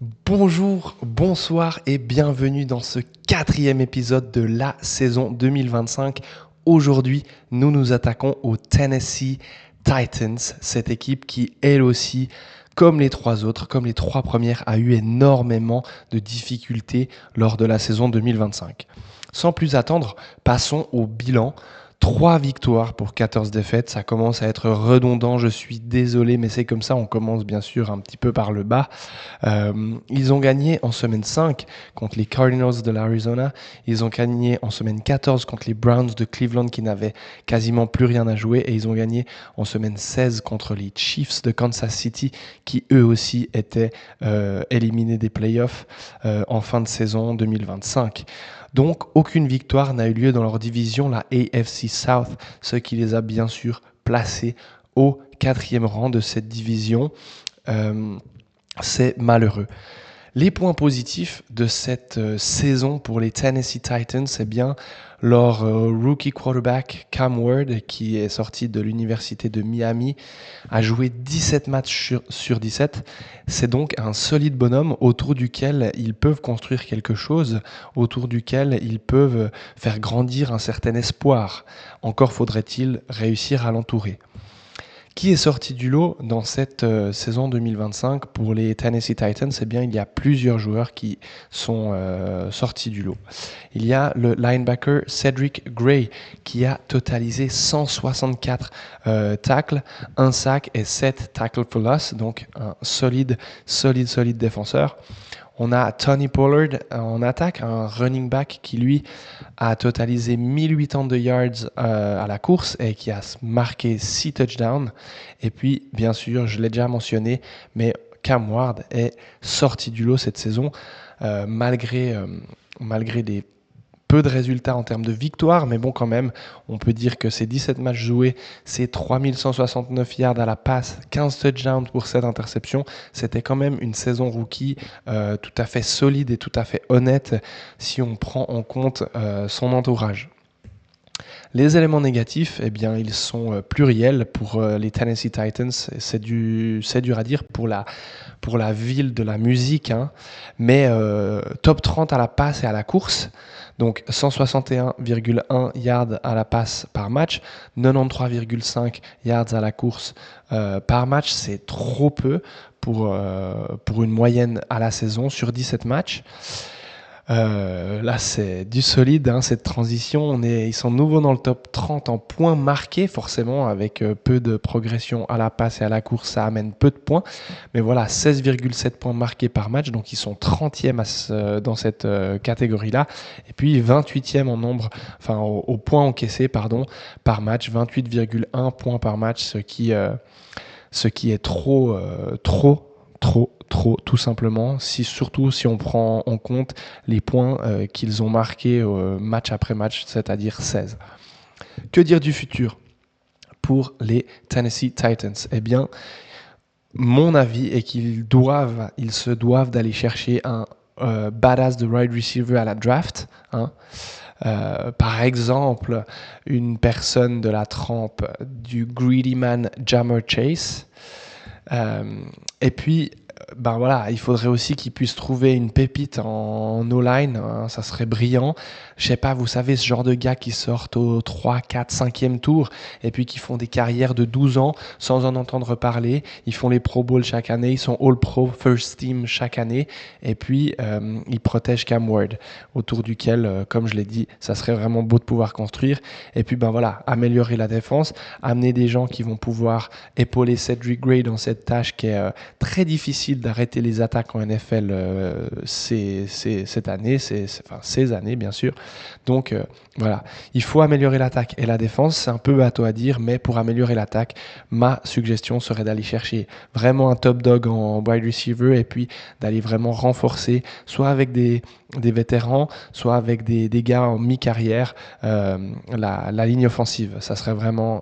Bonjour, bonsoir et bienvenue dans ce quatrième épisode de la saison 2025. Aujourd'hui, nous nous attaquons aux Tennessee Titans, cette équipe qui, elle aussi, comme les trois autres, comme les trois premières, a eu énormément de difficultés lors de la saison 2025. Sans plus attendre, passons au bilan. 3 victoires pour 14 défaites, ça commence à être redondant, je suis désolé, mais c'est comme ça, on commence bien sûr un petit peu par le bas. Ils ont gagné en semaine 5 contre les Cardinals de l'Arizona. Ils ont gagné en semaine 14 contre les Browns de Cleveland qui n'avaient quasiment plus rien à jouer. Et ils ont gagné en semaine 16 contre les Chiefs de Kansas City qui eux aussi étaient éliminés des playoffs en fin de saison 2025. Donc aucune victoire n'a eu lieu dans leur division, la AFC South, ce qui les a bien sûr placés au 4e rang de cette division. C'est malheureux. Les points positifs de cette saison pour les Tennessee Titans, c'est bien leur rookie quarterback Cam Ward, qui est sorti de l'université de Miami, a joué 17 matchs sur 17. C'est donc un solide bonhomme autour duquel ils peuvent construire quelque chose, autour duquel ils peuvent faire grandir un certain espoir. Encore faudrait-il réussir à l'entourer. Qui est sorti du lot dans cette saison 2025 pour les Tennessee Titans? Eh bien, il y a plusieurs joueurs qui sont sortis du lot. Il y a le linebacker Cedric Gray qui a totalisé 164 tackles, 1 sac et 7 tackles for loss, donc un solide défenseur. On a Tony Pollard en attaque, un running back qui lui a totalisé 1082 yards à la course et qui a marqué 6 touchdowns. Et puis, bien sûr, je l'ai déjà mentionné, mais Cam Ward est sorti du lot cette saison malgré des peu de résultats en termes de victoire, mais bon, quand même, on peut dire que ces 17 matchs joués, c'est 3169 yards à la passe, 15 touchdowns pour 7 interceptions. C'était quand même une saison rookie tout à fait solide et tout à fait honnête si on prend en compte son entourage. Les éléments négatifs, eh bien, ils sont pluriels pour les Tennessee Titans. C'est dur à dire pour la ville de la musique, hein. Mais top 30 à la passe et à la course. Donc 161,1 yards à la passe par match, 93,5 yards à la course par match. C'est trop peu pour une moyenne à la saison sur 17 matchs. Là, c'est du solide, hein, cette transition. Ils sont nouveaux dans le top 30 en points marqués, forcément, avec peu de progression à la passe et à la course, ça amène peu de points. Mais voilà, 16,7 points marqués par match, donc ils sont 30e dans cette catégorie-là. Et puis 28e en nombre, enfin au points encaissés, pardon, par match, 28,1 points par match, ce qui est trop, tout simplement, surtout si on prend en compte les points qu'ils ont marqués match après match, c'est-à-dire 16. Que dire du futur pour les Tennessee Titans? Eh bien, mon avis est ils se doivent d'aller chercher un badass de wide receiver à la draft, hein. Par exemple, une personne de la trempe du greedy man Jammer Chase. Et puis, ben voilà, il faudrait aussi qu'ils puissent trouver une pépite en O-line, hein, ça serait brillant. Je sais pas, vous savez, ce genre de gars qui sortent au 3, 4, 5e tour et puis qui font des carrières de 12 ans sans en entendre parler. Ils font les Pro Bowl chaque année, ils sont All Pro First Team chaque année et puis ils protègent Cam Ward autour duquel, comme je l'ai dit, ça serait vraiment beau de pouvoir construire. Et puis ben voilà, améliorer la défense, amener des gens qui vont pouvoir épauler Cedric Gray dans cette tâche qui est très difficile d'arrêter les attaques en NFL cette année, ces années bien sûr. Donc voilà, il faut améliorer l'attaque et la défense, c'est un peu bateau à dire, mais pour améliorer l'attaque, ma suggestion serait d'aller chercher vraiment un top dog en wide receiver et puis d'aller vraiment renforcer, soit avec des vétérans, soit avec des gars en mi-carrière, la ligne offensive. Ça serait vraiment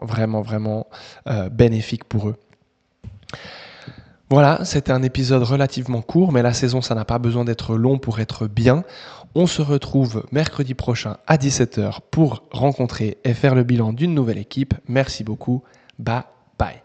bénéfique pour eux. Voilà, c'était un épisode relativement court, mais la saison, ça n'a pas besoin d'être long pour être bien. On se retrouve mercredi prochain à 17h pour rencontrer et faire le bilan d'une nouvelle équipe. Merci beaucoup. Bye bye.